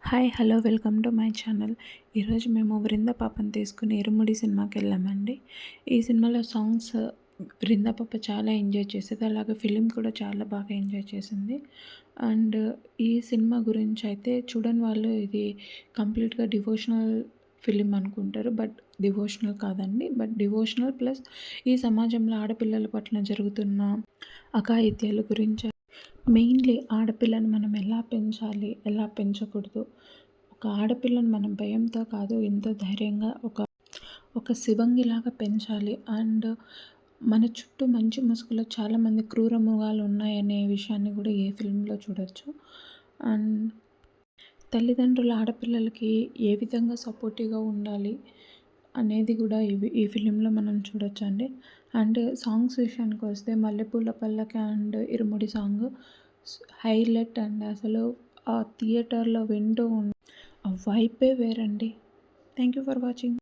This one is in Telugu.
Hi hello welcome to my channel. ఈరోజు మేము 'బృంద పాపని' తీసుకుని 'ఇరుముడి' సినిమాకెళ్ళామండి. ఈ సినిమాలో సాంగ్స్ బృంద పాప చాలా ఎంజాయ్ చేసేది. అలాగే ఫిలిం కూడా చాలా బాగా ఎంజాయ్ చేసింది. అండ్ ఈ సినిమా గురించయితే చూడని వాళ్ళు ఇది కంప్లీట్‌గా డివోషనల్ ఫిలిం అనుకుంటారు. బట్ డివోషనల్ కాదండి. బట్ డివోషనల్ ప్లస్ ఈ సమాజంలో ఆడపిల్లల పట్ల జరుగుతున్న అఘాయిత్యాల గురించి, మెయిన్‌లీ ఆడపిల్లని మనం ఎలా పెంచాలి, ఎలా పెంచకూడదు, ఒక ఆడపిల్లని మనం భయంతో కాదు ఎంతో ధైర్యంగా ఒక శివంగిలాగా పెంచాలి. అండ్ మన చుట్టూ మంచి ముసుగులో చాలామంది క్రూర మృగాలు ఉన్నాయనే విషయాన్ని కూడా ఏ ఫిల్మ్‌లో చూడొచ్చు. అండ్ తల్లిదండ్రులు ఆడపిల్లలకి ఏ విధంగా సపోర్టివ్‌గా ఉండాలి అనేది కూడా ఈ ఫిలింలో మనం చూడొచ్చండి. అండ్ సాంగ్స్ విషయానికొస్తే 'మల్లెపూల పల్లకి' అండ్ 'ఇరుముడి' సాంగ్ హైలైట్ అండి. అసలు ఆ థియేటర్‌లో వింటూ ఆ వైబే వేరండి. Thank you for watching.